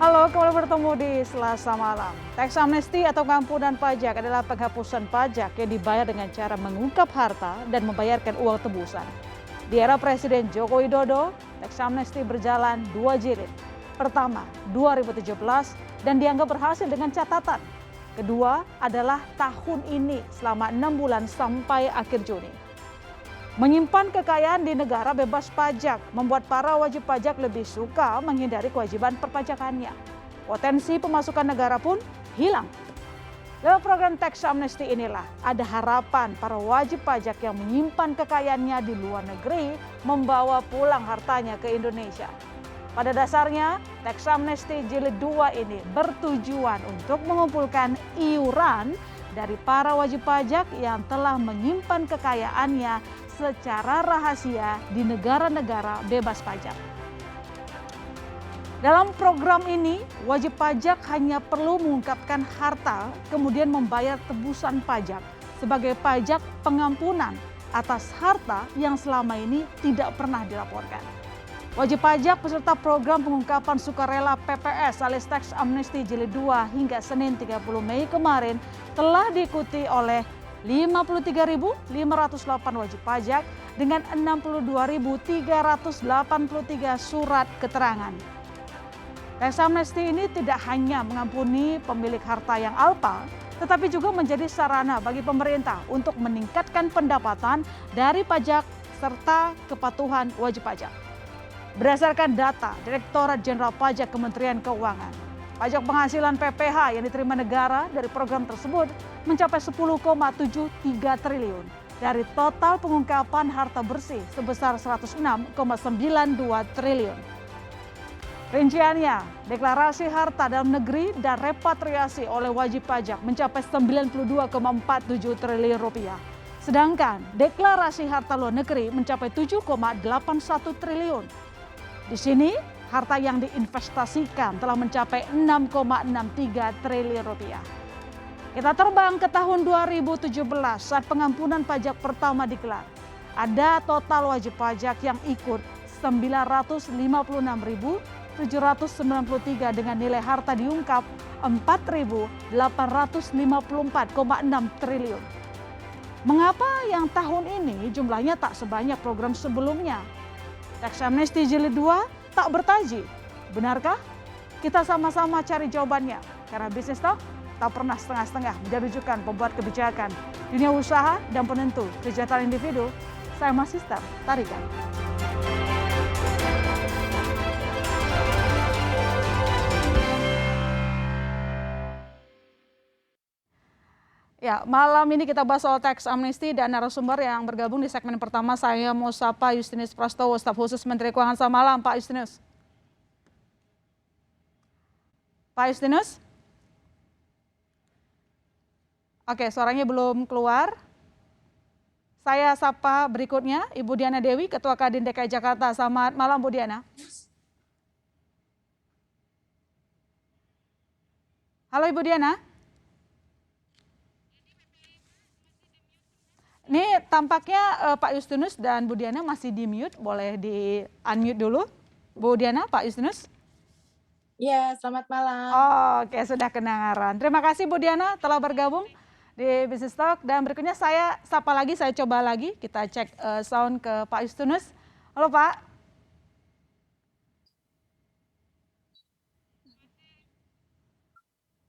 Halo, kembali bertemu di Selasa Malam. Tax amnesty atau pengampunan pajak adalah penghapusan pajak yang dibayar dengan cara mengungkap harta dan membayarkan uang tebusan. Di era Presiden Joko Widodo, tax amnesty berjalan dua jilid. Pertama, 2017 dan dianggap berhasil dengan catatan. Kedua adalah tahun ini selama 6 bulan sampai akhir Juni. Menyimpan kekayaan di negara bebas pajak membuat para wajib pajak lebih suka menghindari kewajiban perpajakannya. Potensi pemasukan negara pun hilang. Dalam program tax amnesty inilah ada harapan para wajib pajak yang menyimpan kekayaannya di luar negeri membawa pulang hartanya ke Indonesia. Pada dasarnya, tax amnesty jilid 2 ini bertujuan untuk mengumpulkan iuran dari para wajib pajak yang telah menyimpan kekayaannya secara rahasia di negara-negara bebas pajak. Dalam program ini, wajib pajak hanya perlu mengungkapkan harta, kemudian membayar tebusan pajak sebagai pajak pengampunan atas harta yang selama ini tidak pernah dilaporkan. Wajib pajak peserta program pengungkapan sukarela PPS alias Tax Amnesty Jilid 2 hingga Senin 30 Mei kemarin telah diikuti oleh 53.508 wajib pajak dengan 62.383 surat keterangan. Tax amnesty ini tidak hanya mengampuni pemilik harta yang alpa, tetapi juga menjadi sarana bagi pemerintah untuk meningkatkan pendapatan dari pajak serta kepatuhan wajib pajak. Berdasarkan data Direktorat Jenderal Pajak Kementerian Keuangan, pajak penghasilan PPh yang diterima negara dari program tersebut mencapai 10,73 triliun dari total pengungkapan harta bersih sebesar 106,92 triliun. Rinciannya, deklarasi harta dalam negeri dan repatriasi oleh wajib pajak mencapai 92,47 triliun rupiah. Sedangkan deklarasi harta luar negeri mencapai 7,81 triliun. Di sini, harta yang diinvestasikan telah mencapai 6,63 triliun rupiah. Kita terbang ke tahun 2017 saat pengampunan pajak pertama digelar. Ada total wajib pajak yang ikut 956.793 dengan nilai harta diungkap 4.854,6 triliun. Mengapa yang tahun ini jumlahnya tak sebanyak program sebelumnya? Tax amnesty jilid 2 tak bertaji. Benarkah? Kita sama-sama cari jawabannya. Karena bisnis talk tak pernah setengah-setengah menjadi rujukan pembuat kebijakan dunia usaha dan penentu kesejahteraan individu. Saya Mas Sister Tarikan. Ya, malam ini kita bahas soal tax amnesty dan narasumber yang bergabung di segmen pertama. Saya mau sapa Justinus Prastowo, staf khusus Menteri Keuangan. Selamat malam, Pak Justinus. Pak Justinus? Oke, suaranya belum keluar. Saya sapa berikutnya, Ibu Diana Dewi, Ketua Kadin DKI Jakarta. Selamat malam, Bu Diana. Halo, Ibu Diana. Ini tampaknya Pak Justinus dan Bu Diana masih di mute, boleh di unmute dulu. Bu Diana, Pak Justinus. Iya, selamat malam. Oke, sudah kedengaran. Terima kasih Bu Diana telah bergabung di Business Talk. Dan berikutnya saya sapa lagi, saya coba lagi. Kita cek sound ke Pak Justinus. Halo Pak.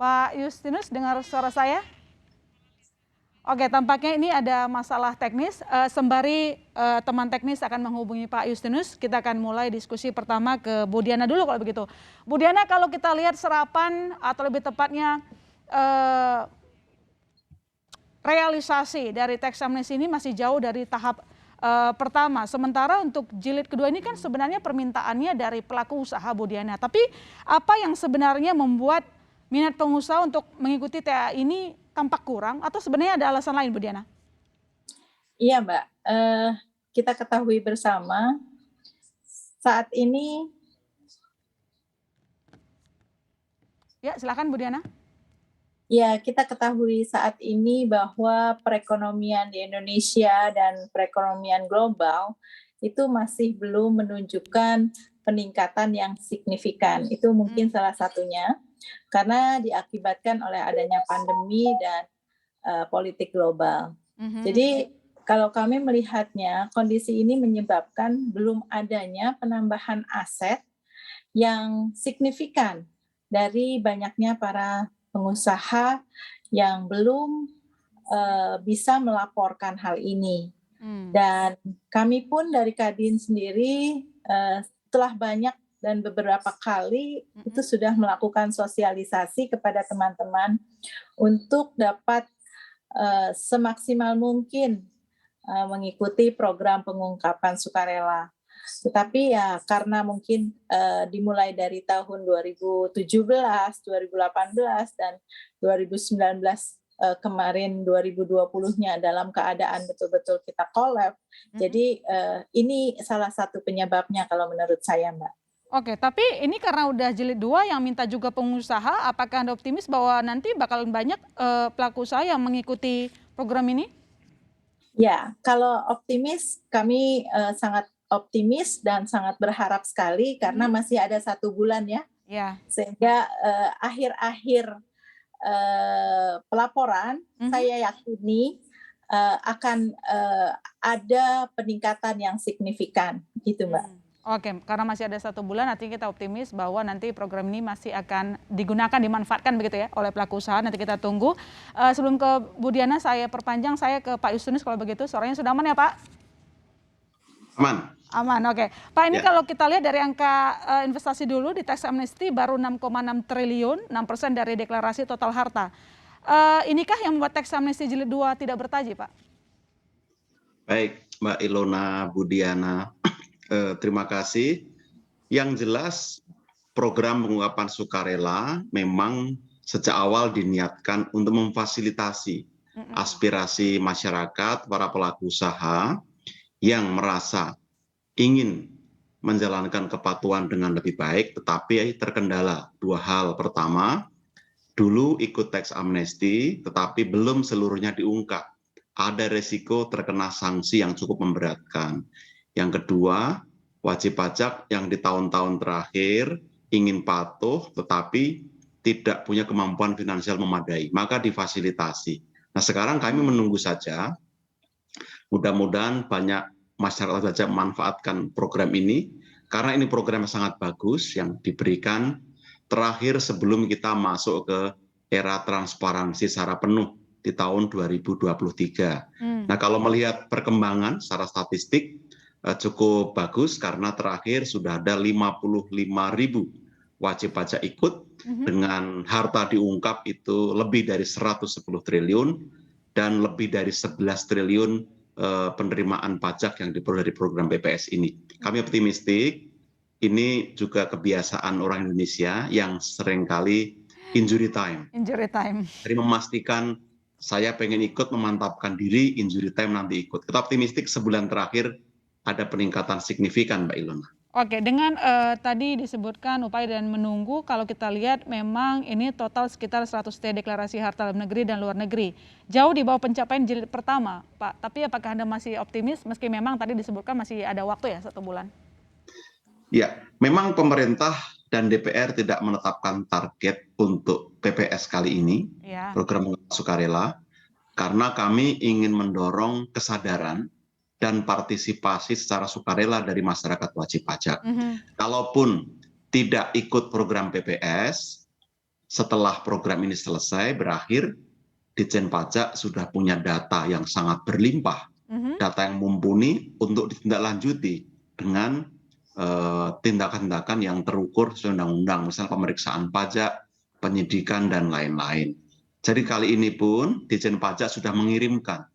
Pak Justinus, dengar suara saya? Oke, tampaknya ini ada masalah teknis. Sembari teman teknis akan menghubungi Pak Justinus, kita akan mulai diskusi pertama ke Bu Diana dulu kalau begitu. Bu Diana, kalau kita lihat serapan atau lebih tepatnya realisasi dari tax amnesty ini masih jauh dari tahap pertama. Sementara untuk jilid kedua ini kan sebenarnya permintaannya dari pelaku usaha, Bu Diana. Tapi apa yang sebenarnya membuat minat pengusaha untuk mengikuti TA ini tampak kurang atau sebenarnya ada alasan lain, Bu Diana? Iya, Mbak. Kita ketahui bersama saat ini. Ya, silakan Bu Diana. Ya, kita ketahui saat ini bahwa perekonomian di Indonesia dan perekonomian global itu masih belum menunjukkan peningkatan yang signifikan. Itu mungkin salah satunya karena diakibatkan oleh adanya pandemi dan politik global. Jadi kalau kami melihatnya, kondisi ini menyebabkan belum adanya penambahan aset yang signifikan dari banyaknya para pengusaha yang belum bisa melaporkan hal ini. Dan kami pun dari Kadin sendiri telah banyak dan beberapa kali itu sudah melakukan sosialisasi kepada teman-teman untuk dapat semaksimal mungkin mengikuti program pengungkapan sukarela. Tetapi ya karena mungkin dimulai dari tahun 2017, 2018, dan 2019 kemarin 2020-nya dalam keadaan betul-betul kita collab. Jadi ini salah satu penyebabnya kalau menurut saya, Mbak. Oke, tapi ini karena udah jilid 2 yang minta juga pengusaha, apakah Anda optimis bahwa nanti bakal banyak pelaku usaha yang mengikuti program ini? Ya, kalau optimis, kami sangat optimis dan sangat berharap sekali karena masih ada 1 bulan ya. Ya. Sehingga akhir-akhir pelaporan, saya yakini akan ada peningkatan yang signifikan, gitu Mbak. Oke, karena masih ada 1 bulan, artinya kita optimis bahwa nanti program ini masih akan digunakan, dimanfaatkan begitu ya oleh pelaku usaha. Nanti kita tunggu. Sebelum ke Bu Diana, saya perpanjang, saya ke Pak Justinus kalau begitu. Suaranya sudah aman ya Pak? Aman. Aman, oke. Pak, ini kalau kita lihat dari angka investasi dulu di tax amnesty baru 6,6 triliun, 6% dari deklarasi total harta. Inikah yang membuat tax amnesty jilid 2 tidak bertaji, Pak? Baik, Mbak Ilona, Bu Diana, terima kasih. Yang jelas program pengungkapan sukarela memang sejak awal diniatkan untuk memfasilitasi aspirasi masyarakat, para pelaku usaha yang merasa ingin menjalankan kepatuhan dengan lebih baik, tetapi terkendala 2 hal. Pertama, dulu ikut tax amnesty, tetapi belum seluruhnya diungkap. Ada resiko terkena sanksi yang cukup memberatkan. Yang kedua, wajib pajak yang di tahun-tahun terakhir ingin patuh, tetapi tidak punya kemampuan finansial memadai, maka difasilitasi. Nah, sekarang kami menunggu saja, mudah-mudahan banyak masyarakat saja memanfaatkan program ini, karena ini program yang sangat bagus yang diberikan terakhir sebelum kita masuk ke era transparansi secara penuh di tahun 2023. Nah, kalau melihat perkembangan secara statistik cukup bagus karena terakhir sudah ada 55.000 wajib pajak ikut dengan harta diungkap itu lebih dari 110 triliun dan lebih dari 11 triliun penerimaan pajak yang diperoleh dari program PPS ini. Kami optimistik, ini juga kebiasaan orang Indonesia yang seringkali injury time. Jadi memastikan saya pengen ikut, memantapkan diri, injury time nanti ikut. Kita optimistik sebulan terakhir ada peningkatan signifikan, Mbak Ilona. Oke, dengan tadi disebutkan upaya dan menunggu, kalau kita lihat memang ini total sekitar 100T deklarasi harta dalam negeri dan luar negeri. Jauh di bawah pencapaian jilid pertama, Pak. Tapi apakah Anda masih optimis meski memang tadi disebutkan masih ada waktu ya 1 bulan? Ya, memang pemerintah dan DPR tidak menetapkan target untuk PPS kali ini, program sukarela, karena kami ingin mendorong kesadaran dan partisipasi secara sukarela dari masyarakat wajib pajak. Kalaupun tidak ikut program PPS, setelah program ini selesai, berakhir, Ditjen Pajak sudah punya data yang sangat berlimpah, data yang mumpuni untuk ditindaklanjuti dengan tindakan-tindakan yang terukur sesuai undang-undang, misalnya pemeriksaan pajak, penyidikan, dan lain-lain. Jadi kali ini pun Ditjen Pajak sudah mengirimkan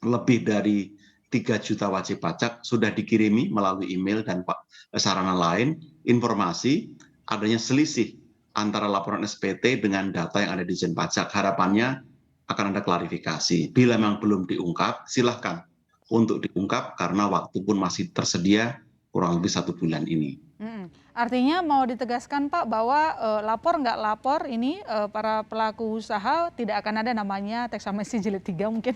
lebih dari 3 juta wajib pajak sudah dikirimi melalui email dan sarana lain informasi adanya selisih antara laporan SPT dengan data yang ada di Ditjen Pajak. Harapannya akan ada klarifikasi. Bila memang belum diungkap, silahkan untuk diungkap karena waktu pun masih tersedia kurang lebih 1 bulan ini. Artinya mau ditegaskan Pak bahwa lapor nggak lapor ini para pelaku usaha tidak akan ada namanya tax amnesty jilid 3 mungkin?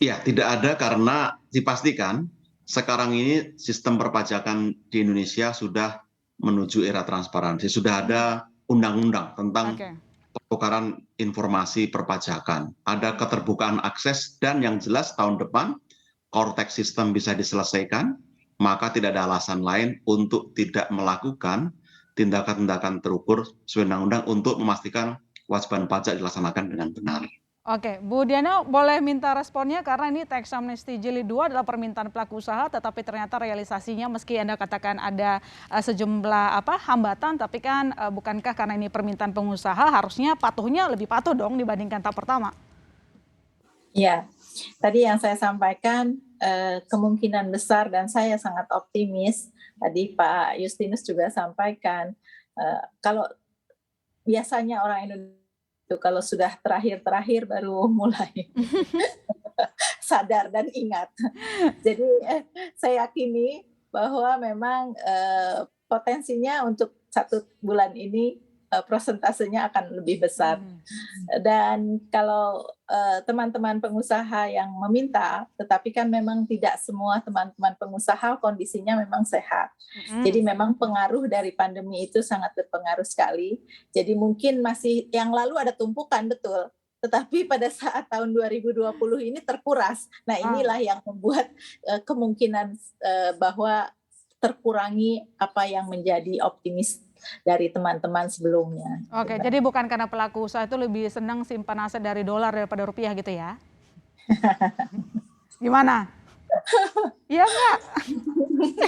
Ya, tidak ada karena dipastikan sekarang ini sistem perpajakan di Indonesia sudah menuju era transparansi. Sudah ada undang-undang tentang pertukaran informasi perpajakan. Ada keterbukaan akses dan yang jelas tahun depan core tax system bisa diselesaikan, maka tidak ada alasan lain untuk tidak melakukan tindakan-tindakan terukur sesuai undang-undang untuk memastikan kewajiban pajak dilaksanakan dengan benar. Oke, Bu Diana boleh minta responnya karena ini tax amnesty jilid 2 adalah permintaan pelaku usaha, tetapi ternyata realisasinya meski Anda katakan ada sejumlah hambatan, tapi kan bukankah karena ini permintaan pengusaha harusnya patuhnya lebih patuh dong dibandingkan tahap pertama? Ya, tadi yang saya sampaikan kemungkinan besar dan saya sangat optimis. Tadi Pak Justinus juga sampaikan kalau biasanya orang Indonesia kalau sudah terakhir baru mulai sadar dan ingat. Jadi saya yakini bahwa memang potensinya untuk 1 bulan ini prosentasenya akan lebih besar. Dan kalau teman-teman pengusaha yang meminta, tetapi kan memang tidak semua teman-teman pengusaha kondisinya memang sehat. Jadi memang pengaruh dari pandemi itu sangat berpengaruh sekali. Jadi mungkin masih yang lalu ada tumpukan, betul. Tetapi pada saat tahun 2020 ini terkuras. Nah inilah yang membuat kemungkinan bahwa terkurangi apa yang menjadi optimis dari teman-teman sebelumnya. Oke, jadi bukan karena pelaku usaha itu lebih senang simpan aset dari dolar daripada rupiah gitu ya? Gimana? Iya nggak?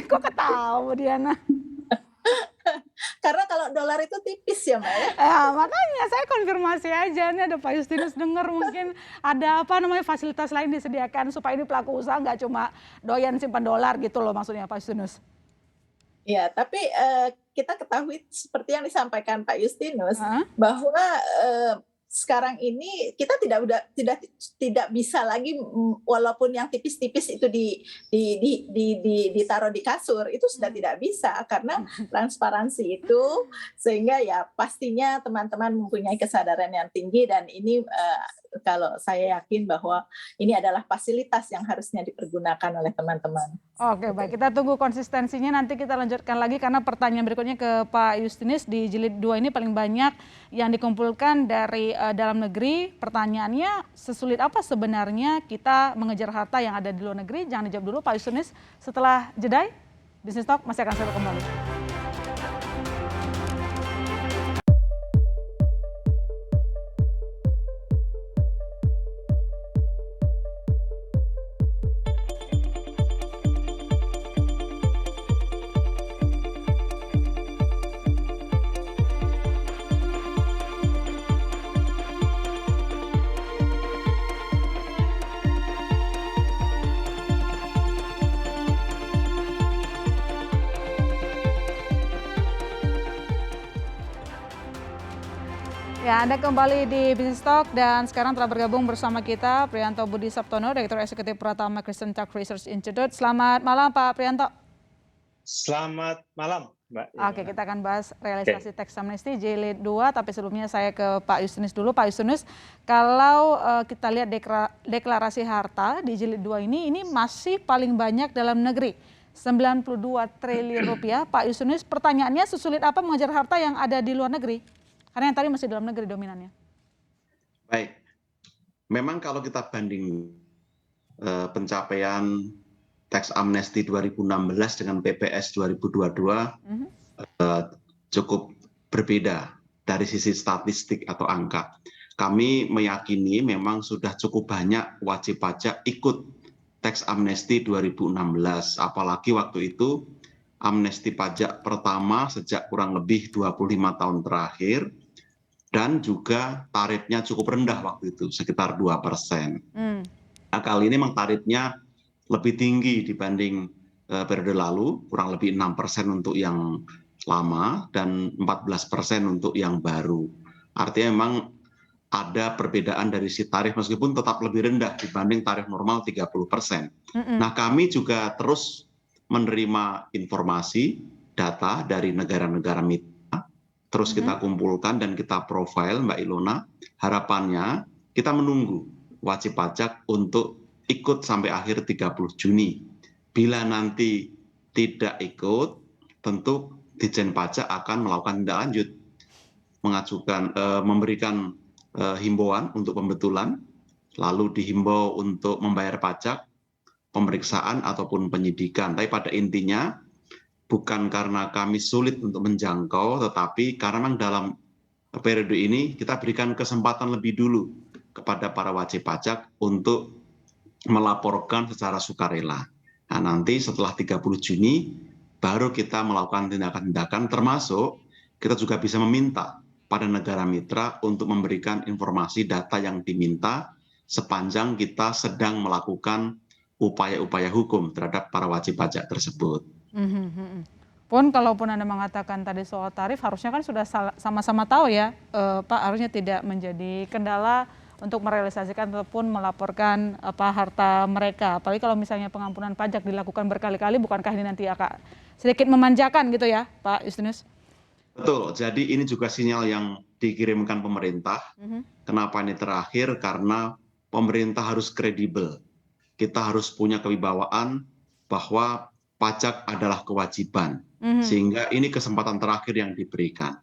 Kok ketawa Bu Diana? Karena kalau dolar itu tipis ya Mbak ya? Makanya saya konfirmasi aja, ini ada Pak Justinus dengar mungkin ada fasilitas lain disediakan supaya ini pelaku usaha nggak cuma doyan simpan dolar gitu loh maksudnya Pak Justinus. Ya, tapi kita ketahui seperti yang disampaikan Pak Justinus bahwa sekarang ini kita tidak bisa lagi walaupun yang tipis-tipis itu ditaruh di kasur itu sudah tidak bisa karena transparansi itu sehingga ya pastinya teman-teman mempunyai kesadaran yang tinggi dan ini kalau saya yakin bahwa ini adalah fasilitas yang harusnya dipergunakan oleh teman-teman. Oke, baik. Kita tunggu konsistensinya, nanti kita lanjutkan lagi karena pertanyaan berikutnya ke Pak Justinus. Di jilid 2 ini paling banyak yang dikumpulkan dari dalam negeri. Pertanyaannya, sesulit apa sebenarnya kita mengejar harta yang ada di luar negeri? Jangan dijawab dulu Pak Justinus. Setelah jeda, Business Talk masih akan segera kembali. Ya, Anda kembali di Business Talk dan sekarang telah bergabung bersama kita Priyanto Budi Saptono, Direktur Eksekutif Pratama Christian Tax Research Institute. Selamat malam Pak Priyanto. Selamat malam Mbak. Oke, kita akan bahas realisasi tax amnesty jilid 2, tapi sebelumnya saya ke Pak Justinus dulu. Pak Justinus, kalau kita lihat deklarasi harta di jilid 2 ini masih paling banyak dalam negeri. 92 triliun rupiah. Pak Justinus, pertanyaannya sesulit apa mengejar harta yang ada di luar negeri? Karena yang tadi masih dalam negeri dominannya. Baik, memang kalau kita banding pencapaian tax amnesty 2016 dengan PPS 2022 cukup berbeda dari sisi statistik atau angka. Kami meyakini memang sudah cukup banyak wajib pajak ikut tax amnesty 2016, apalagi waktu itu amnesti pajak pertama sejak kurang lebih 25 tahun terakhir. Dan juga tarifnya cukup rendah waktu itu, sekitar 2%. Nah, kali ini memang tarifnya lebih tinggi dibanding periode lalu, kurang lebih 6% untuk yang lama dan 14% untuk yang baru. Artinya memang ada perbedaan dari si tarif meskipun tetap lebih rendah dibanding tarif normal 30%. Nah, kami juga terus menerima informasi, data dari negara-negara mitra. Terus kita kumpulkan dan kita profile Mbak Ilona, harapannya kita menunggu wajib pajak untuk ikut sampai akhir 30 Juni. Bila nanti tidak ikut, tentu Ditjen Pajak akan melakukan tindak lanjut, memberikan himbauan untuk pembetulan, lalu dihimbau untuk membayar pajak, pemeriksaan ataupun penyidikan. Tapi pada intinya bukan karena kami sulit untuk menjangkau, tetapi karena memang dalam periode ini kita berikan kesempatan lebih dulu kepada para wajib pajak untuk melaporkan secara sukarela. Nah, nanti setelah 30 Juni baru kita melakukan tindakan-tindakan, termasuk kita juga bisa meminta pada negara mitra untuk memberikan informasi data yang diminta sepanjang kita sedang melakukan upaya-upaya hukum terhadap para wajib pajak tersebut. Pun kalaupun Anda mengatakan tadi soal tarif, harusnya kan sudah sama-sama tahu ya, Pak, harusnya tidak menjadi kendala untuk merealisasikan ataupun melaporkan harta mereka. Apalagi kalau misalnya pengampunan pajak dilakukan berkali-kali, bukankah ini nanti akan sedikit memanjakan gitu ya, Pak Justinus? Betul, jadi ini juga sinyal yang dikirimkan pemerintah. Kenapa ini terakhir? Karena pemerintah harus kredibel. Kita harus punya kewibawaan bahwa pajak adalah kewajiban. Sehingga ini kesempatan terakhir yang diberikan.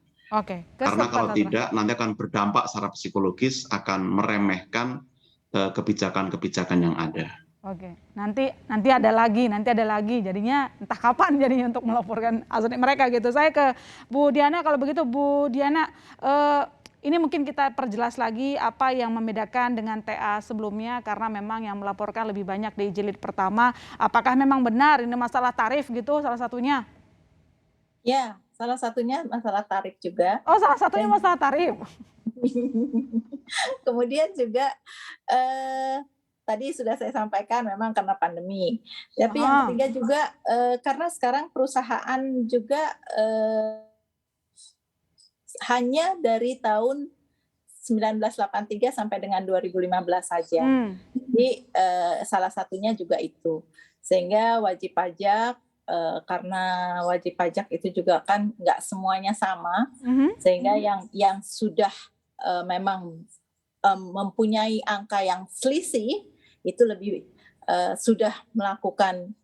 Karena kalau tidak, nanti akan berdampak secara psikologis, akan meremehkan kebijakan-kebijakan yang ada. Nanti ada lagi, jadinya entah kapan jadinya untuk melaporkan aset mereka gitu. Saya ke Bu Diana, kalau begitu Bu Diana, ini mungkin kita perjelas lagi apa yang membedakan dengan TA sebelumnya, karena memang yang melaporkan lebih banyak di jilid pertama. Apakah memang benar ini masalah tarif gitu salah satunya? Ya, salah satunya masalah tarif juga. Oh, salah satunya masalah tarif. Kemudian juga tadi sudah saya sampaikan memang karena pandemi. Tapi yang ketiga juga karena sekarang perusahaan juga hanya dari tahun 1983 sampai dengan 2015 saja. Jadi salah satunya juga itu. Sehingga wajib pajak, karena wajib pajak itu juga kan nggak semuanya sama, sehingga yang sudah memang mempunyai angka yang selisih itu lebih sudah melakukan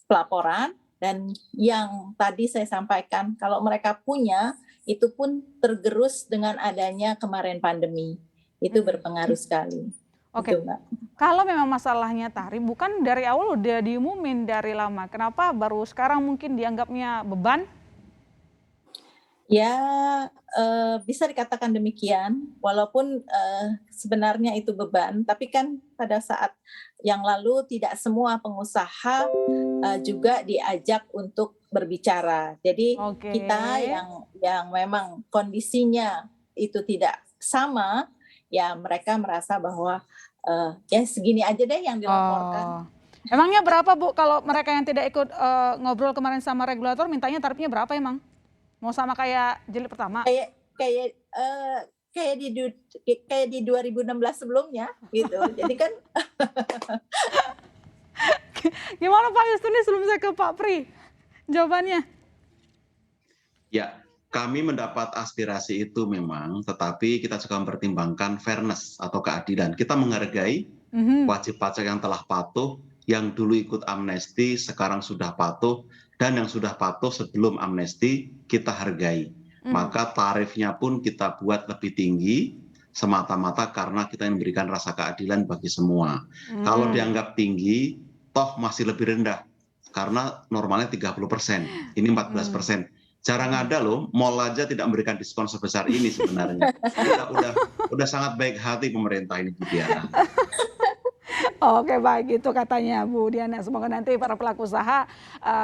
pelaporan, dan yang tadi saya sampaikan kalau mereka punya itu pun tergerus dengan adanya kemarin pandemi, itu berpengaruh sekali. Itu, Mbak. Kalau memang masalahnya tarif, bukan dari awal udah diumumin dari lama, kenapa baru sekarang mungkin dianggapnya beban? Ya, bisa dikatakan demikian, walaupun sebenarnya itu beban, tapi kan pada saat yang lalu tidak semua pengusaha juga diajak untuk berbicara. Jadi kita yang memang kondisinya itu tidak sama, ya mereka merasa bahwa ya segini aja deh yang dilaporkan. Emangnya berapa, Bu, kalau mereka yang tidak ikut ngobrol kemarin sama regulator, mintanya tarifnya berapa emang? Mau sama kayak jilid pertama? Kayak di 2016 sebelumnya gitu. Jadi kan gimana Pak Justinus, sebelum saya ke Pak Pri jawabannya? Ya, kami mendapat aspirasi itu memang, tetapi kita juga mempertimbangkan fairness atau keadilan. Kita menghargai wajib pajak yang telah patuh, yang dulu ikut amnesti sekarang sudah patuh, dan yang sudah patuh sebelum amnesti kita hargai. Maka tarifnya pun kita buat lebih tinggi, semata-mata karena kita memberikan rasa keadilan bagi semua. Kalau dianggap tinggi, toh masih lebih rendah, karena normalnya 30%, ini 14%. Jarang ada loh, mall aja tidak memberikan diskon sebesar ini sebenarnya. Udah sangat baik hati pemerintah ini, Bu Diana. Oke, baik, itu katanya Bu Diana. Semoga nanti para pelaku usaha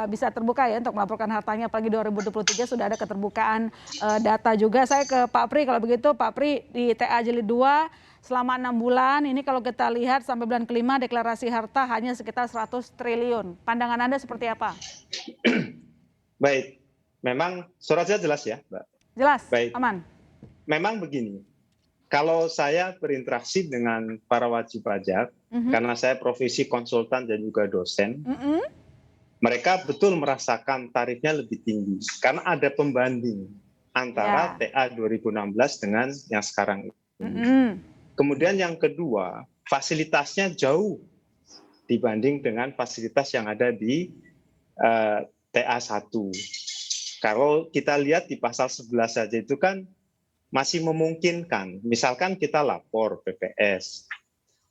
bisa terbuka ya untuk melaporkan hartanya, apalagi 2023 sudah ada keterbukaan data juga. Saya ke Pak Pri, kalau begitu Pak Pri, di TA Jilid 2 selama 6 bulan ini kalau kita lihat sampai bulan kelima deklarasi harta hanya sekitar 100 triliun. Pandangan Anda seperti apa? Baik, memang suratnya jelas ya, Mbak. Jelas, baik. Aman. Memang begini, kalau saya berinteraksi dengan para wajib pajak, karena saya profesi konsultan dan juga dosen, mereka betul merasakan tarifnya lebih tinggi karena ada pembanding antara TA 2016 dengan yang sekarang ini. Kemudian yang kedua, fasilitasnya jauh dibanding dengan fasilitas yang ada di TA1. Kalau kita lihat di pasal 11 saja itu kan masih memungkinkan. Misalkan kita lapor PPS,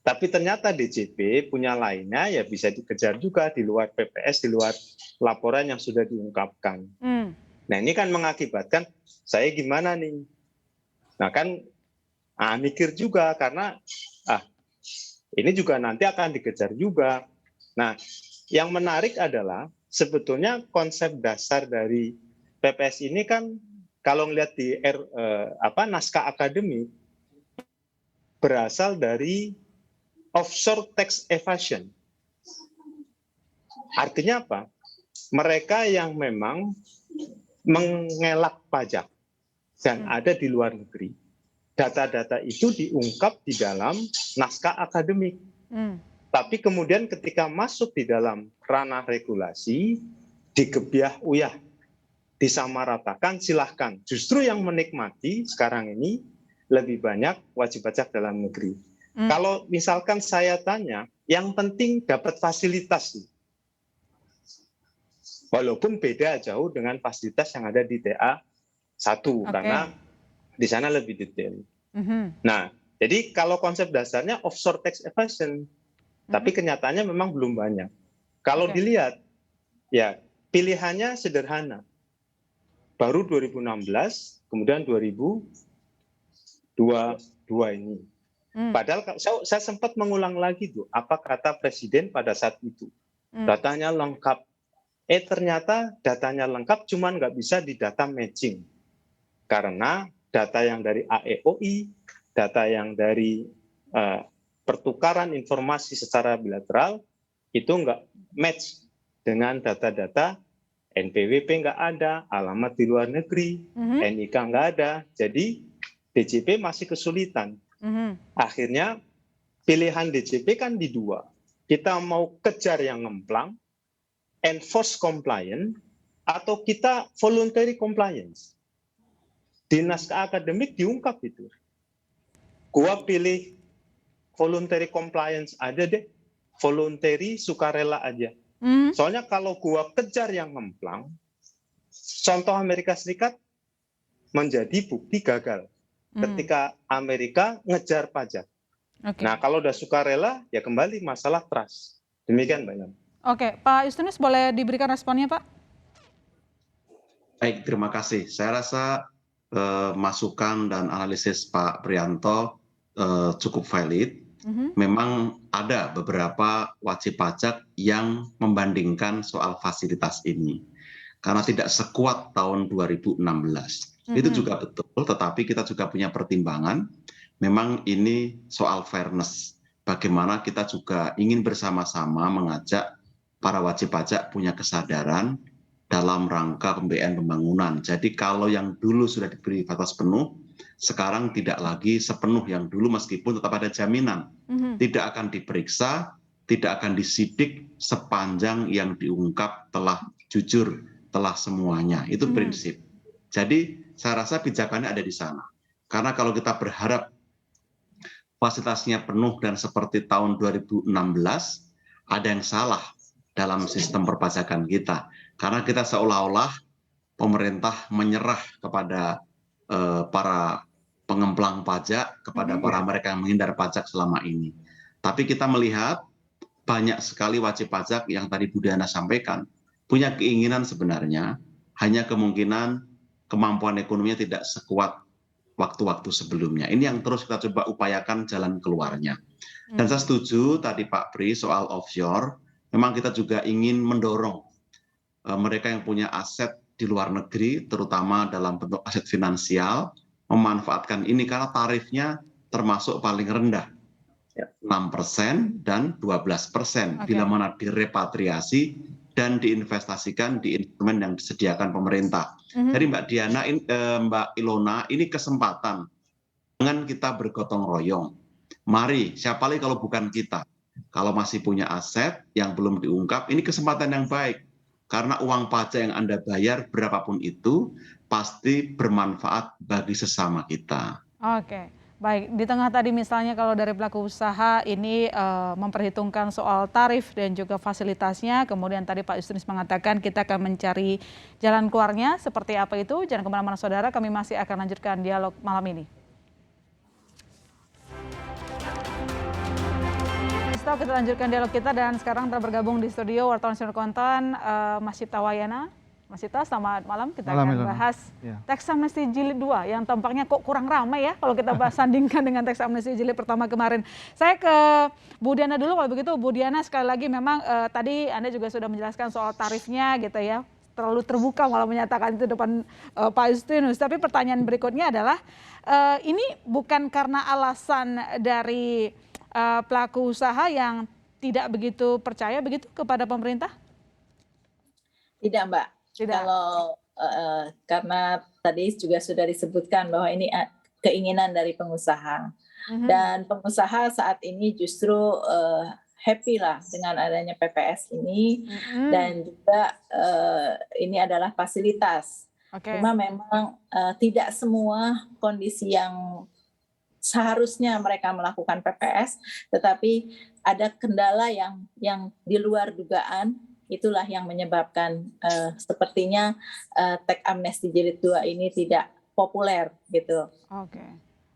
tapi ternyata DJP punya lainnya, ya bisa dikejar juga di luar PPS, di luar laporan yang sudah diungkapkan. Nah ini kan mengakibatkan saya gimana nih? Nah kan mikir juga karena ini juga nanti akan dikejar juga. Nah yang menarik adalah sebetulnya konsep dasar dari PPS ini kan kalau ngelihat di naskah akademik berasal dari offshore tax evasion. Artinya apa? Mereka yang memang mengelak pajak dan ada di luar negeri. Data-data itu diungkap di dalam naskah akademik. Tapi kemudian ketika masuk di dalam ranah regulasi, digebyah-uyah, disamaratakan, silahkan. Justru yang menikmati sekarang ini lebih banyak wajib pajak dalam negeri. Kalau misalkan saya tanya, yang penting dapat fasilitas. Walaupun beda jauh dengan fasilitas yang ada di TA1, karena di sana lebih detail. Nah, jadi kalau konsep dasarnya offshore tax evasion, tapi kenyataannya memang belum banyak. Kalau dilihat, ya pilihannya sederhana. Baru 2016, kemudian 2022 ini. Padahal saya sempat mengulang lagi tuh, apa kata Presiden pada saat itu. Datanya lengkap. Ternyata datanya lengkap, cuman nggak bisa di data matching. Karena data yang dari AEOI, data yang dari pertukaran informasi secara bilateral, itu nggak match dengan data-data NPWP nggak ada, alamat di luar negeri, NIK nggak ada, jadi DJP masih kesulitan. Akhirnya pilihan DJP kan di dua. Kita mau kejar yang ngemplang, enforce compliance, atau kita voluntary compliance. Di naskah akademik diungkap itu. Gua pilih voluntary compliance aja deh, voluntary sukarela aja. Soalnya kalau gua kejar yang ngemplang, contoh Amerika Serikat menjadi bukti gagal ketika Amerika ngejar pajak. Nah kalau udah sukarela, ya kembali masalah trust. Demikian Mbak Yan. Oke, Pak Justinus boleh diberikan responnya Pak? Baik, terima kasih. Saya rasa masukan dan analisis Pak Prianto cukup valid. Memang ada beberapa wajib pajak yang membandingkan soal fasilitas ini. Karena tidak sekuat tahun 2016. Itu juga betul, tetapi kita juga punya pertimbangan. Memang ini soal fairness. Bagaimana kita juga ingin bersama-sama mengajak para wajib pajak punya kesadaran dalam rangka pembiayaan pembangunan. Jadi kalau yang dulu sudah diberi batas penuh, sekarang tidak lagi sepenuh yang dulu meskipun tetap ada jaminan. Tidak akan diperiksa, tidak akan disidik sepanjang yang diungkap telah jujur, telah semuanya. Itu prinsip. Jadi saya rasa pijakannya ada di sana. Karena kalau kita berharap fasilitasnya penuh dan seperti tahun 2016, ada yang salah dalam sistem perpajakan kita. Karena kita seolah-olah pemerintah menyerah kepada para pengemplang pajak, kepada para mereka yang menghindar pajak selama ini. Tapi kita melihat banyak sekali wajib pajak yang tadi Bu Diana sampaikan, punya keinginan sebenarnya, hanya kemungkinan kemampuan ekonominya tidak sekuat waktu-waktu sebelumnya. Ini yang terus kita coba upayakan jalan keluarnya. Dan saya setuju tadi Pak Pri soal offshore, memang kita juga ingin mendorong mereka yang punya aset di luar negeri, terutama dalam bentuk aset finansial, memanfaatkan ini karena tarifnya termasuk paling rendah, 6% dan 12%, bila mana direpatriasi dan diinvestasikan di instrumen yang disediakan pemerintah. Jadi Mbak Diana, Mbak Ilona, ini kesempatan. Jangan kita bergotong royong. Mari, siapa lagi kalau bukan kita. Kalau masih punya aset yang belum diungkap, ini kesempatan yang baik. Karena uang pajak yang Anda bayar berapapun itu, pasti bermanfaat bagi sesama kita. Oke. Baik, di tengah tadi misalnya kalau dari pelaku usaha ini memperhitungkan soal tarif dan juga fasilitasnya, kemudian tadi Pak Justinus mengatakan kita akan mencari jalan keluarnya, seperti apa itu? Jangan kemana-mana saudara, kami masih akan lanjutkan dialog malam ini. Kita lanjutkan dialog kita dan sekarang telah bergabung di studio wartawan Sinar Konten Mas Cipta Wayana. Mas Cipta, selamat malam. Kita akan bahas teks amnesti jilid 2 yang tampaknya kok kurang ramai ya kalau kita sandingkan dengan teks amnesti jilid pertama kemarin. Saya ke Bu Diana dulu, kalau begitu Bu Diana, sekali lagi memang tadi Anda juga sudah menjelaskan soal tarifnya gitu ya. Terlalu terbuka malah menyatakan itu depan Pak Justinus. Tapi pertanyaan berikutnya adalah ini bukan karena alasan dari pelaku usaha yang tidak begitu percaya begitu kepada pemerintah? Tidak, Mbak. Tidak. Kalau karena tadi juga sudah disebutkan bahwa ini keinginan dari pengusaha. Dan pengusaha saat ini justru happy lah dengan adanya PPS ini, dan juga ini adalah fasilitas. Cuma memang tidak semua kondisi yang seharusnya mereka melakukan PPS, tetapi ada kendala yang di luar dugaan. Itulah yang menyebabkan sepertinya teks amnesti jilid 2 ini tidak populer gitu. Oke.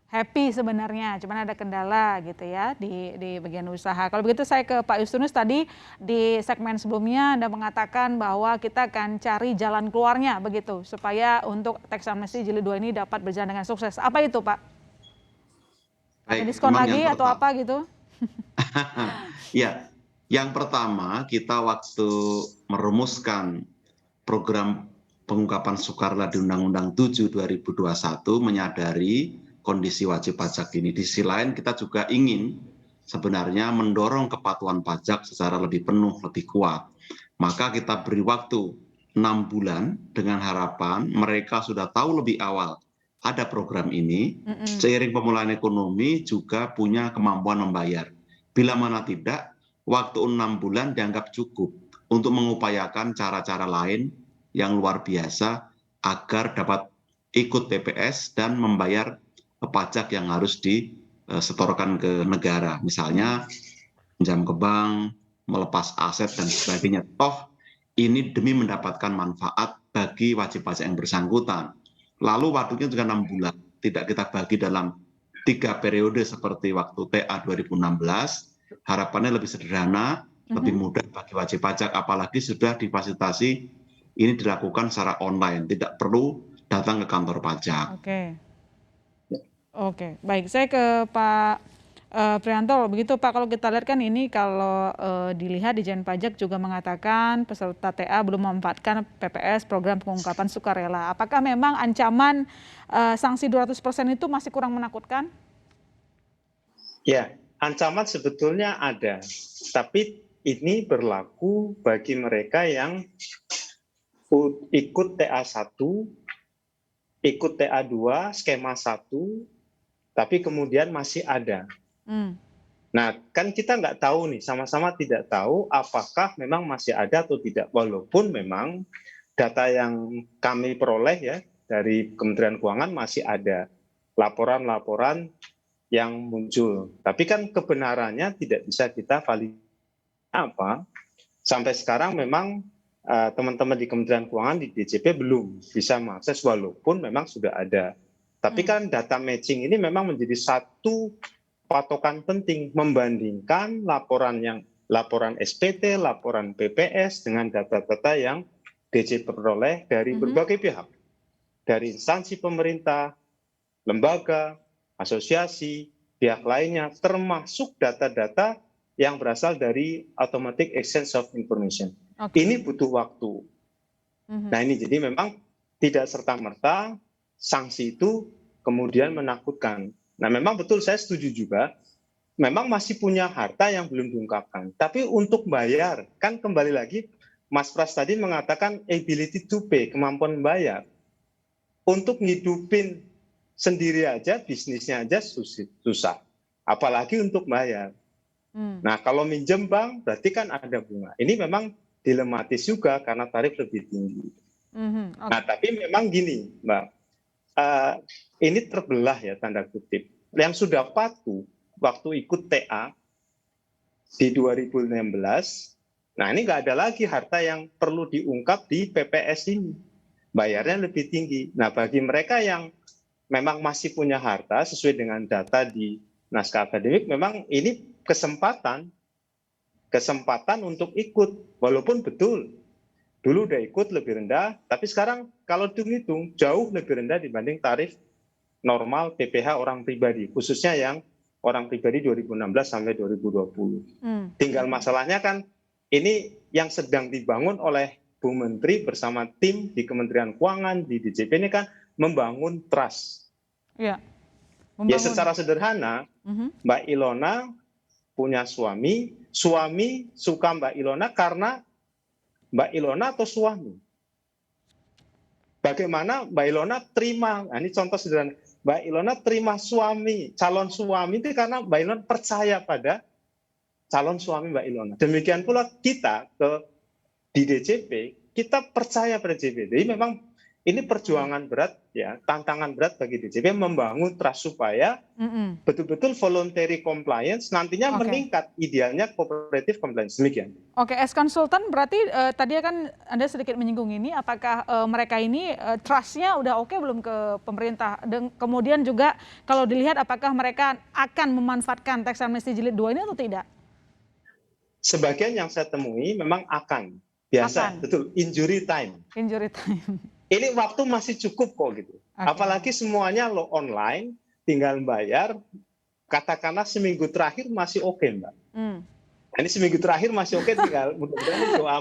Happy sebenarnya, cuman ada kendala gitu ya di bagian usaha. Kalau begitu saya ke Pak Justinus, tadi di segmen sebelumnya Anda mengatakan bahwa kita akan cari jalan keluarnya begitu supaya untuk teks amnesti jilid 2 ini dapat berjalan dengan sukses. Apa itu, Pak? Ada diskon lagi atau apa gitu? Ya. Yang pertama, kita waktu merumuskan program pengungkapan sukarela di Undang-Undang 7 2021 menyadari kondisi wajib pajak ini. Di sisi lain kita juga ingin sebenarnya mendorong kepatuhan pajak secara lebih penuh, lebih kuat. Maka kita beri waktu 6 bulan dengan harapan mereka sudah tahu lebih awal ada program ini, seiring pemulihan ekonomi juga punya kemampuan membayar. Bila mana tidak, waktu 6 bulan dianggap cukup untuk mengupayakan cara-cara lain yang luar biasa agar dapat ikut PPS dan membayar pajak yang harus disetorkan ke negara. Misalnya pinjam ke bank, melepas aset dan sebagainya. Toh ini demi mendapatkan manfaat bagi wajib pajak yang bersangkutan. Lalu waktunya juga 6 bulan. Tidak kita bagi dalam 3 periode seperti waktu TA 2016. Harapannya lebih sederhana, lebih mudah bagi wajib pajak, apalagi sudah difasilitasi ini dilakukan secara online, tidak perlu datang ke kantor pajak. Oke, baik. Saya ke Pak Prianto, begitu Pak, kalau kita lihat kan ini kalau dilihat di Dijen Pajak juga mengatakan peserta TA belum memanfaatkan PPS program pengungkapan sukarela. Apakah memang ancaman sanksi 200% itu masih kurang menakutkan? Ya. Ancaman sebetulnya ada, tapi ini berlaku bagi mereka yang ikut TA1, ikut TA2, skema 1, tapi kemudian masih ada. Nah, kan kita nggak tahu nih, sama-sama tidak tahu apakah memang masih ada atau tidak. Walaupun memang data yang kami peroleh ya dari Kementerian Keuangan masih ada laporan-laporan yang muncul. Tapi kan kebenarannya tidak bisa kita validasi. Apa? Sampai sekarang memang teman-teman di Kementerian Keuangan di DJP belum bisa mengakses walaupun memang sudah ada. Tapi kan data matching ini memang menjadi satu patokan penting membandingkan laporan SPT, laporan PPS dengan data-data yang DJP peroleh dari berbagai pihak. Dari instansi pemerintah, lembaga, asosiasi, pihak lainnya, termasuk data-data yang berasal dari automatic exchange of information. Ini butuh waktu. Nah ini jadi memang tidak serta-merta sanksi itu kemudian menakutkan. Nah memang betul saya setuju juga, memang masih punya harta yang belum diungkapkan. Tapi untuk bayar, kan kembali lagi Mas Pras tadi mengatakan ability to pay, kemampuan membayar. Untuk ngidupin sendiri aja, bisnisnya aja susah. Apalagi untuk bayar. Nah kalau minjem bank berarti kan ada bunga. Ini memang dilematis juga karena tarif lebih tinggi. Nah tapi memang gini Mbak, ini terbelah ya tanda kutip. yang sudah patuh waktu ikut TA di 2016, nah ini nggak ada lagi harta yang perlu diungkap di PPS ini. Bayarnya lebih tinggi. Nah, bagi mereka yang memang masih punya harta sesuai dengan data di naskah akademik, memang ini kesempatan untuk ikut. Walaupun betul, dulu udah ikut lebih rendah, tapi sekarang kalau dihitung jauh lebih rendah dibanding tarif normal PPh orang pribadi, khususnya yang orang pribadi 2016 sampai 2020. Tinggal masalahnya kan ini yang sedang dibangun oleh Bu Menteri bersama tim di Kementerian Keuangan, di DJP ini kan membangun trust. Ya, ya secara sederhana, Mbak Ilona punya suami suka Mbak Ilona karena Mbak Ilona atau suami. Bagaimana Mbak Ilona terima, nah ini contoh sederhana, Mbak Ilona terima calon suami itu karena Mbak Ilona percaya pada calon suami Mbak Ilona. Demikian pula kita di DJP, kita percaya pada DJP. Jadi memang ini perjuangan berat, ya, tantangan berat bagi DJP membangun trust supaya betul-betul voluntary compliance nantinya meningkat, idealnya cooperative compliance. Demikian. Oke, as konsultan berarti tadi kan Anda sedikit menyinggung ini, apakah mereka ini trust-nya udah oke belum ke pemerintah? Dan kemudian juga kalau dilihat apakah mereka akan memanfaatkan tax amnesty jilid 2 ini atau tidak? Sebagian yang saya temui memang akan. Biasa, betul, injury time. Injury time. Ini waktu masih cukup kok gitu. Apalagi semuanya lo online, tinggal bayar, katakanlah seminggu terakhir masih oke, Mbak. Ini seminggu terakhir masih oke, tinggal mudah-mudahan doa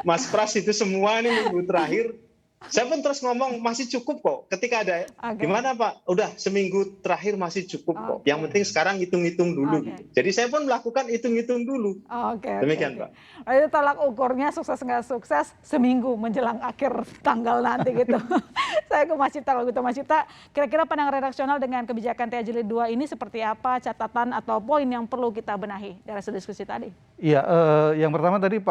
Mas Pras itu semua nih minggu terakhir. Saya pun terus ngomong masih cukup kok. Ketika ada gimana Pak? Udah seminggu terakhir masih cukup kok. Yang penting sekarang hitung-hitung dulu. Gitu. Jadi saya pun melakukan hitung-hitung dulu. Demikian Pak. Itu tolak ukurnya sukses nggak sukses seminggu menjelang akhir tanggal nanti gitu. Saya ke Mas Cipta kalau gitu. Mas Cipta, kira-kira pandangan redaksional dengan kebijakan TA Jilid 2 ini seperti apa, catatan atau poin yang perlu kita benahi dari hasil diskusi tadi? Iya, yang pertama tadi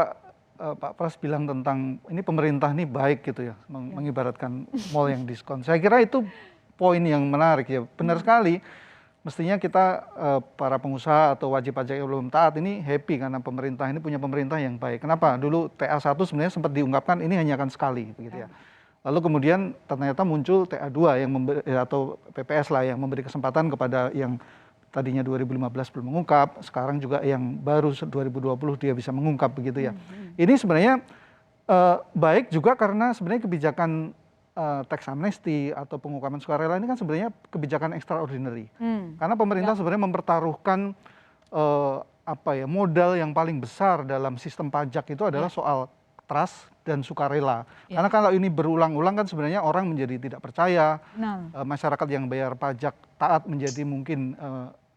Pak Pras bilang tentang ini pemerintah ini baik gitu ya, mengibaratkan mall yang diskon. Saya kira itu poin yang menarik ya, benar sekali. Mestinya kita para pengusaha atau wajib pajak yang belum taat ini happy karena pemerintah ini punya pemerintah yang baik. Kenapa? Dulu TA1 sebenarnya sempat diungkapkan ini hanya akan sekali begitu ya. Lalu kemudian ternyata muncul TA2 yang atau PPS lah yang memberi kesempatan kepada yang tadinya 2015 belum mengungkap, sekarang juga yang baru 2020 dia bisa mengungkap begitu ya. Ini sebenarnya baik juga karena sebenarnya kebijakan tax amnesty atau pengungkapan sukarela ini kan sebenarnya kebijakan extraordinary. Karena pemerintah sebenarnya mempertaruhkan modal yang paling besar dalam sistem pajak itu adalah soal trust dan sukarela. Karena kalau ini berulang-ulang kan sebenarnya orang menjadi tidak percaya, masyarakat yang bayar pajak taat menjadi mungkin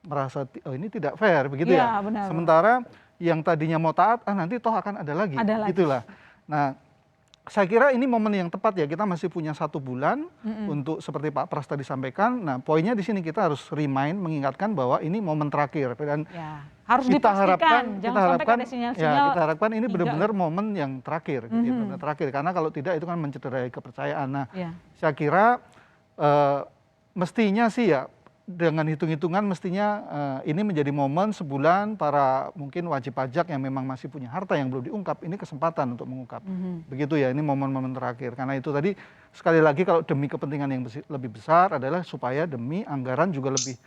merasa ini tidak fair begitu ya. Benar, sementara yang tadinya mau taat nanti toh akan ada lagi. Gitulah. Nah, saya kira ini momen yang tepat ya, kita masih punya 1 bulan untuk seperti Pak Pras tadi sampaikan. Nah, poinnya di sini kita harus mengingatkan bahwa ini momen terakhir dan harus kita harapkan kita harapkan ini benar-benar momen yang terakhir, terakhir karena kalau tidak itu kan mencederai kepercayaan. Nah, saya kira mestinya sih ya dengan hitung-hitungan mestinya ini menjadi momen sebulan para mungkin wajib pajak yang memang masih punya harta yang belum diungkap, ini kesempatan untuk mengungkap. Begitu ya, ini momen-momen terakhir. Karena itu tadi sekali lagi kalau demi kepentingan yang lebih besar adalah supaya demi anggaran juga lebih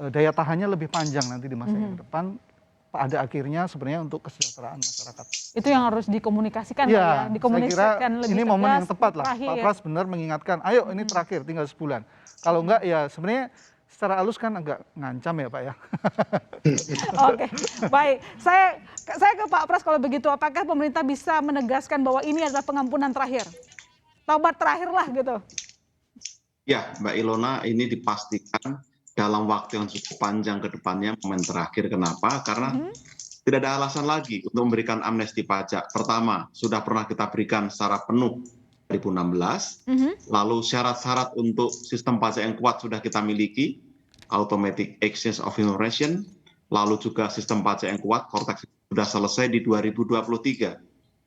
daya tahannya lebih panjang nanti di masa yang ke depan. Pada akhirnya sebenarnya untuk kesejahteraan masyarakat. Itu yang harus dikomunikasikan ya, dikomunikasikan lebih ini tegas, momen yang tepat lah. Pak Pras benar mengingatkan, ayo ini terakhir tinggal sebulan. Kalau enggak ya sebenarnya secara halus kan agak ngancam ya Pak ya. Oke, baik. Saya ke Pak Pras kalau begitu, apakah pemerintah bisa menegaskan bahwa ini adalah pengampunan terakhir? Taubat terakhir lah gitu. Ya, Mbak Ilona, ini dipastikan dalam waktu yang cukup panjang ke depannya momen terakhir. Kenapa? Karena tidak ada alasan lagi untuk memberikan amnesti pajak. Pertama, sudah pernah kita berikan secara penuh 2016, lalu syarat-syarat untuk sistem pajak yang kuat sudah kita miliki, automatic exchange of information, lalu juga sistem pajak yang kuat, Cortex sudah selesai di 2023.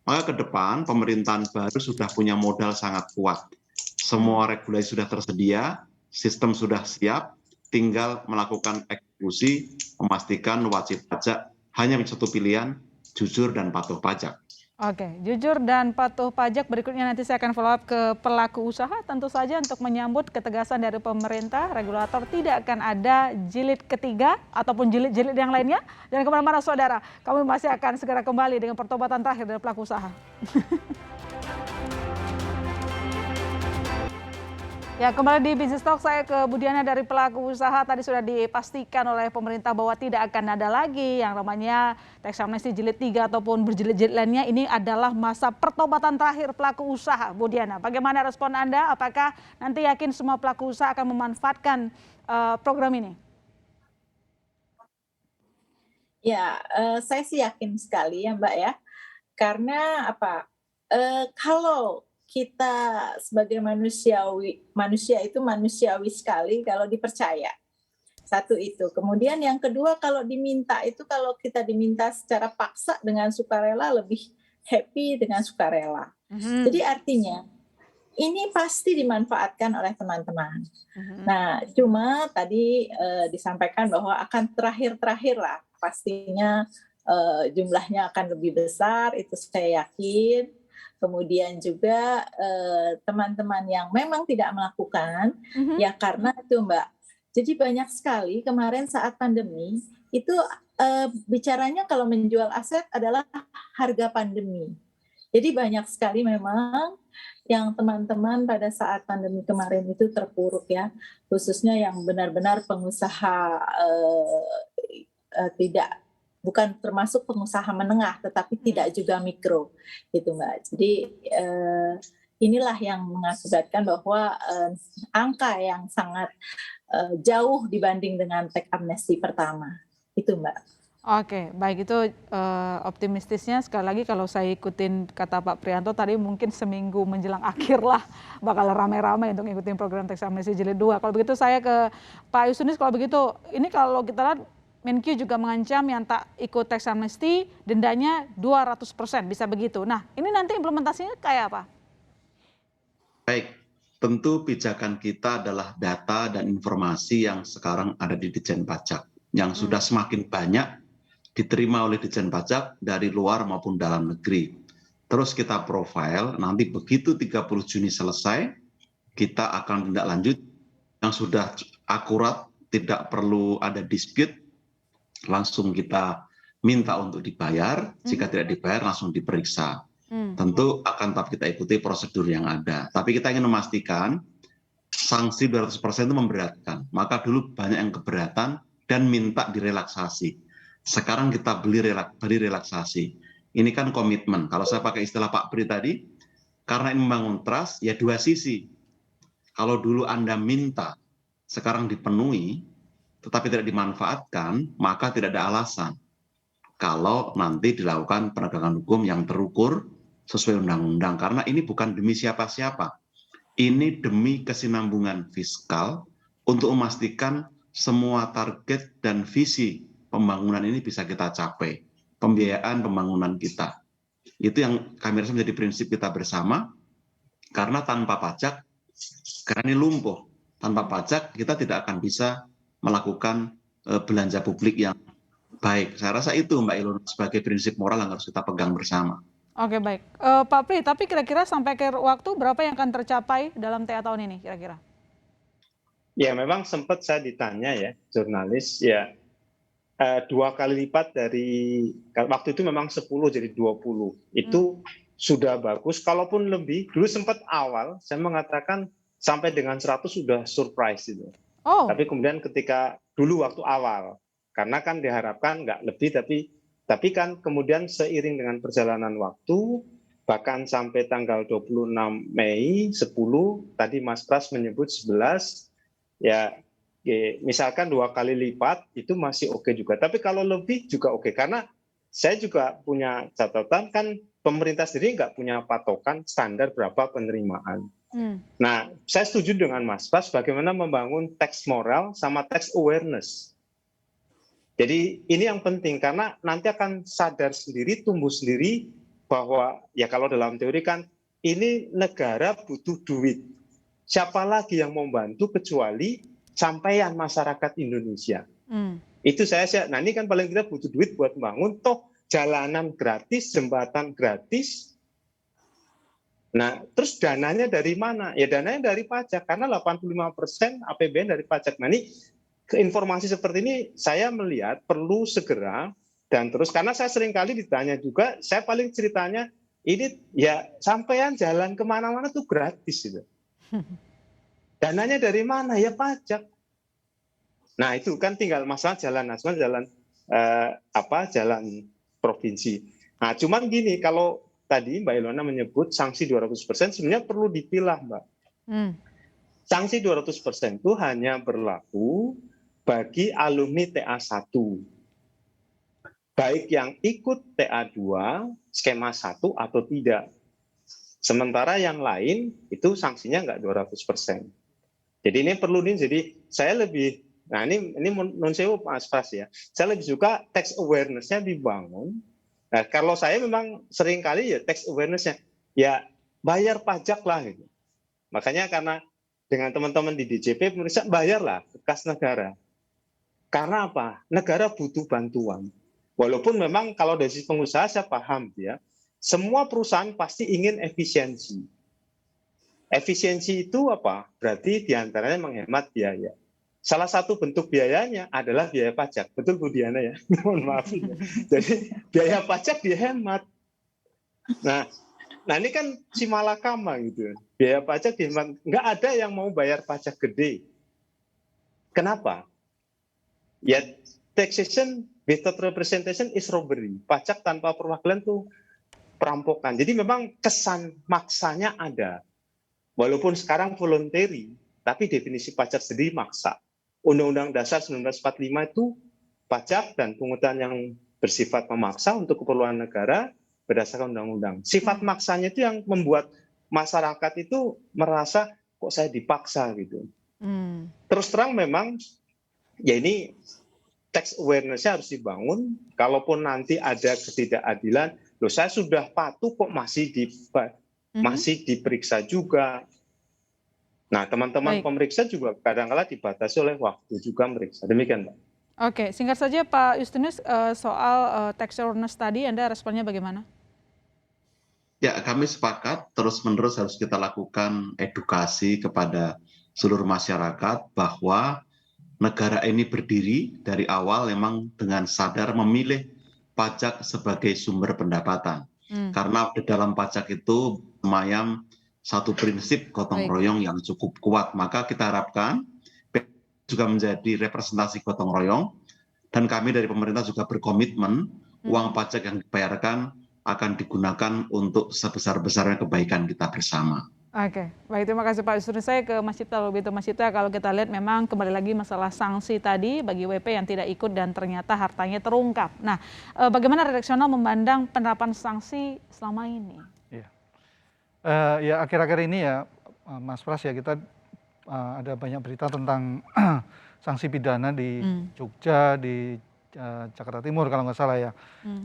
Maka ke depan pemerintahan baru sudah punya modal sangat kuat. Semua regulasi sudah tersedia, sistem sudah siap, tinggal melakukan eksekusi, memastikan wajib pajak hanya satu pilihan, jujur dan patuh pajak. Oke, jujur dan patuh pajak. Berikutnya nanti saya akan follow up ke pelaku usaha, tentu saja untuk menyambut ketegasan dari pemerintah, regulator tidak akan ada jilid ketiga ataupun jilid-jilid yang lainnya. Dan kemana-mana saudara, kami masih akan segera kembali dengan pertobatan terakhir dari pelaku usaha. Ya, kembali di Business Talk, saya ke Budiana dari pelaku usaha. Tadi sudah dipastikan oleh pemerintah bahwa tidak akan ada lagi yang namanya tax amnesty jilid 3 ataupun berjilid-jilid lainnya. Ini adalah masa pertobatan terakhir pelaku usaha. Budiana, bagaimana respon Anda? Apakah nanti yakin semua pelaku usaha akan memanfaatkan program ini? Ya, saya sih yakin sekali ya Mbak ya. Karena apa? Kalau kita sebagai manusia itu manusiawi sekali kalau dipercaya. Satu itu. Kemudian yang kedua, kalau diminta itu, kalau kita diminta secara paksa dengan sukarela, lebih happy dengan sukarela. Jadi artinya ini pasti dimanfaatkan oleh teman-teman. Nah, cuma tadi disampaikan bahwa akan terakhir lah, pastinya jumlahnya akan lebih besar, itu saya yakin. Kemudian juga teman-teman yang memang tidak melakukan, ya karena itu Mbak. Jadi banyak sekali kemarin saat pandemi, itu bicaranya kalau menjual aset adalah harga pandemi. Jadi banyak sekali memang yang teman-teman pada saat pandemi kemarin itu terpuruk ya, khususnya yang benar-benar pengusaha bukan termasuk pengusaha menengah, tetapi tidak juga mikro, gitu Mbak. Jadi inilah yang mengakibatkan bahwa angka yang sangat jauh dibanding dengan tax amnesty pertama, itu Mbak. Oke, baik, itu optimistisnya. Sekali lagi kalau saya ikutin kata Pak Prianto tadi, mungkin seminggu menjelang akhir lah bakal ramai-ramai untuk ngikutin program tax amnesty jilid 2. Kalau begitu saya ke Pak Justinus, kalau begitu ini kalau kita lihat Menkyu juga mengancam yang tak ikut tax amnesty dendanya 200%, bisa begitu. Nah, ini nanti implementasinya kayak apa? Baik, tentu pijakan kita adalah data dan informasi yang sekarang ada di Ditjen Pajak, yang sudah semakin banyak diterima oleh Ditjen Pajak dari luar maupun dalam negeri. Terus kita profile, nanti begitu 30 Juni selesai, kita akan tindak lanjut yang sudah akurat, tidak perlu ada dispute, langsung kita minta untuk dibayar, jika tidak dibayar langsung diperiksa. Tentu akan tetap kita ikuti prosedur yang ada. Tapi kita ingin memastikan sanksi 200% itu memberatkan. Maka dulu banyak yang keberatan dan minta direlaksasi. Sekarang kita beri relaksasi. Ini kan komitmen. Kalau saya pakai istilah Pak Pri tadi, karena ini membangun trust, ya dua sisi. Kalau dulu Anda minta, sekarang dipenuhi, tetapi tidak dimanfaatkan, maka tidak ada alasan kalau nanti dilakukan penegakan hukum yang terukur sesuai undang-undang. Karena ini bukan demi siapa-siapa. Ini demi kesinambungan fiskal untuk memastikan semua target dan visi pembangunan ini bisa kita capai. Pembiayaan pembangunan kita. Itu yang kami rasa menjadi prinsip kita bersama. Karena tanpa pajak, karena ini lumpuh. Tanpa pajak kita tidak akan bisa melakukan belanja publik yang baik. Saya rasa itu Mbak Ilona sebagai prinsip moral yang harus kita pegang bersama. Oke, baik. Pak Pri, tapi kira-kira sampai ke waktu berapa yang akan tercapai dalam TA tahun ini kira-kira? Ya memang sempat saya ditanya ya, jurnalis, ya 2 kali lipat dari, waktu itu memang 10 jadi 20. Itu sudah bagus, kalaupun lebih, dulu sempat awal saya mengatakan sampai dengan 100 sudah surprise itu. Tapi kemudian ketika dulu waktu awal, karena kan diharapkan nggak lebih, tapi kan kemudian seiring dengan perjalanan waktu, bahkan sampai tanggal 26 Mei 10, tadi Mas Pras menyebut 11, ya misalkan 2 kali lipat itu masih oke juga. Tapi kalau lebih juga oke, karena saya juga punya catatan kan pemerintah sendiri nggak punya patokan standar berapa penerimaan. Nah, saya setuju dengan Mas Pras bagaimana membangun tax moral sama tax awareness. Jadi ini yang penting karena nanti akan sadar sendiri, tumbuh sendiri bahwa ya kalau dalam teori kan ini negara butuh duit. Siapa lagi yang mau bantu kecuali sampean masyarakat Indonesia. Itu nah ini kan paling tidak butuh duit buat bangun, toh jalanan gratis, jembatan gratis. Nah, terus dananya dari mana? Ya dananya dari pajak, karena 85% APBN dari pajak. Nah ini informasi seperti ini saya melihat perlu segera, dan terus karena saya sering kali ditanya juga, saya paling ceritanya ini ya sampean jalan kemana-mana tuh gratis gitu. Dananya dari mana? Ya pajak. Nah itu kan tinggal masalah jalan nasional, jalan jalan provinsi. Nah cuman gini, kalau tadi Mbak Ilona menyebut sanksi 200%, sebenarnya perlu dipilah, Mbak. Sanksi 200% itu hanya berlaku bagi alumni TA1. Baik yang ikut TA2, skema 1 atau tidak. Sementara yang lain itu sanksinya nggak 200%. Jadi ini perlu nih, jadi saya lebih, nah ini non sewu Mas Pras ya, saya lebih suka tax awareness-nya dibangun. Nah, kalau saya memang sering kali ya tax awareness-nya, ya bayar pajak lah gitu. Makanya karena dengan teman-teman di DJP pemirsa bayarlah ke kas negara. Karena apa? Negara butuh bantuan. Walaupun memang kalau dari sisi pengusaha saya paham ya, semua perusahaan pasti ingin efisiensi. Efisiensi itu apa? Berarti diantaranya menghemat biaya. Salah satu bentuk biayanya adalah biaya pajak. Betul Bu Diana ya? Mohon maaf ya. Jadi biaya pajak dihemat. Nah ini kan si malakama gitu. Biaya pajak dihemat. Nggak ada yang mau bayar pajak gede. Kenapa? Ya taxation without representation is robbery. Pajak tanpa perwakilan itu perampokan. Jadi memang kesan maksanya ada. Walaupun sekarang voluntary, tapi definisi pajak sendiri maksa. Undang-Undang Dasar 1945 itu pajak dan pungutan yang bersifat memaksa untuk keperluan negara berdasarkan undang-undang. Sifat maksanya itu yang membuat masyarakat itu merasa kok saya dipaksa gitu. Terus terang memang ya ini tax awareness-nya harus dibangun. Kalaupun nanti ada ketidakadilan, loh saya sudah patuh kok masih diperiksa juga. Nah, teman-teman pemeriksa juga kadang-kala dibatasi oleh waktu juga meriksa. Demikian, Mbak. Oke, singkat saja Pak Justinus, soal tax awareness tadi, Anda responnya bagaimana? Ya, kami sepakat terus-menerus harus kita lakukan edukasi kepada seluruh masyarakat bahwa negara ini berdiri dari awal memang dengan sadar memilih pajak sebagai sumber pendapatan. Karena di dalam pajak itu semayam satu prinsip gotong royong yang cukup kuat. Maka kita harapkan juga menjadi representasi gotong royong, dan kami dari pemerintah juga berkomitmen uang pajak yang dibayarkan akan digunakan untuk sebesar-besarnya kebaikan kita bersama. Oke, baik, terima kasih Pak Justinus. Saya ke Mas Cipta, Mas Cipta, kalau kita lihat memang kembali lagi masalah sanksi tadi bagi WP yang tidak ikut dan ternyata hartanya terungkap. Nah, bagaimana redaksional memandang penerapan sanksi selama ini? Ya akhir-akhir ini ya Mas Pras ya, kita ada banyak berita tentang sanksi pidana di Jogja, di Jakarta Timur kalau nggak salah ya.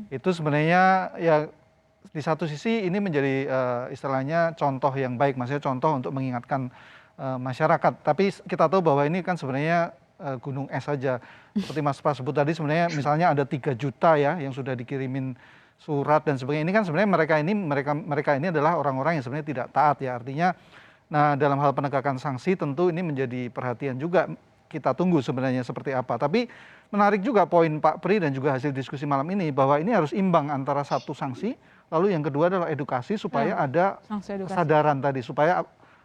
Itu sebenarnya ya di satu sisi ini menjadi istilahnya contoh yang baik, maksudnya contoh untuk mengingatkan masyarakat. Tapi kita tahu bahwa ini kan sebenarnya gunung es saja. Seperti Mas Pras sebut tadi, sebenarnya misalnya ada 3 juta ya yang sudah dikirimin surat dan sebagainya. Ini kan sebenarnya mereka ini adalah orang-orang yang sebenarnya tidak taat ya. Artinya, nah dalam hal penegakan sanksi tentu ini menjadi perhatian juga. Kita tunggu sebenarnya seperti apa. Tapi menarik juga poin Pak Pri dan juga hasil diskusi malam ini bahwa ini harus imbang antara satu sanksi, lalu yang kedua adalah edukasi supaya ada kesadaran tadi, supaya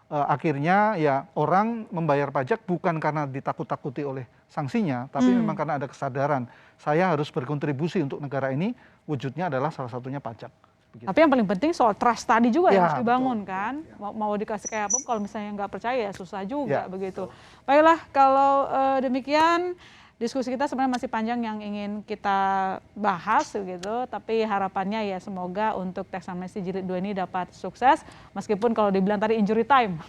akhirnya ya orang membayar pajak bukan karena ditakut-takuti oleh sanksinya, tapi memang karena ada kesadaran saya harus berkontribusi untuk negara ini, wujudnya adalah salah satunya pajak. Begitu. Tapi yang paling penting soal trust tadi juga ya, yang harus dibangun betul. kan, mau dikasih kayak apa, kalau misalnya nggak percaya ya susah juga ya, begitu. Betul. Baiklah, kalau demikian diskusi kita sebenarnya masih panjang yang ingin kita bahas gitu, tapi harapannya ya semoga untuk tax amnesty jilid 2 ini dapat sukses, meskipun kalau dibilang tadi injury time,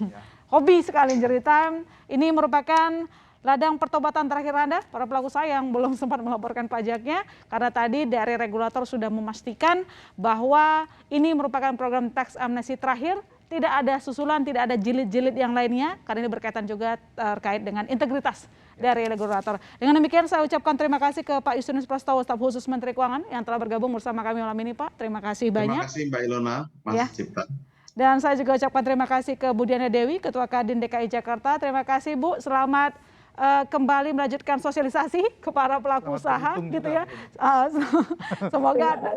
hobi sekali injury time. Ini merupakan ladang pertobatan terakhir Anda, para pelaku usaha yang belum sempat melaporkan pajaknya, karena tadi dari regulator sudah memastikan bahwa ini merupakan program tax amnesty terakhir tidak ada susulan, tidak ada jilid-jilid yang lainnya, karena ini berkaitan juga terkait dengan integritas dari regulator. Dengan demikian saya ucapkan terima kasih ke Pak Justinus Prastowo, staf khusus Menteri Keuangan yang telah bergabung bersama kami malam ini, Pak. Terima kasih banyak. Terima kasih Mbak Ilona, Mas Ya. Cipta. Dan saya juga ucapkan terima kasih ke Bu Diana Dewi, Ketua Kadin DKI Jakarta. Terima kasih Bu, selamat kembali melanjutkan sosialisasi ke para pelaku usaha gitu ya. Semoga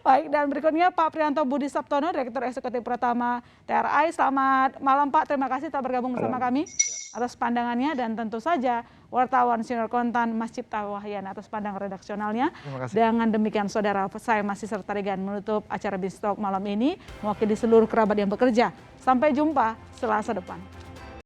baik. Dan berikutnya Pak Priyanto Budi Saptono, Direktur Eksekutif Pratama TRI. Selamat malam Pak, terima kasih telah bergabung bersama kami atas pandangannya, dan tentu saja wartawan senior kontan Mas Cipta Wahyana atas pandangan redaksionalnya. Dengan demikian saudara, saya masih serta Regan menutup acara Bistalk malam ini mewakili seluruh kerabat yang bekerja. Sampai jumpa Selasa depan.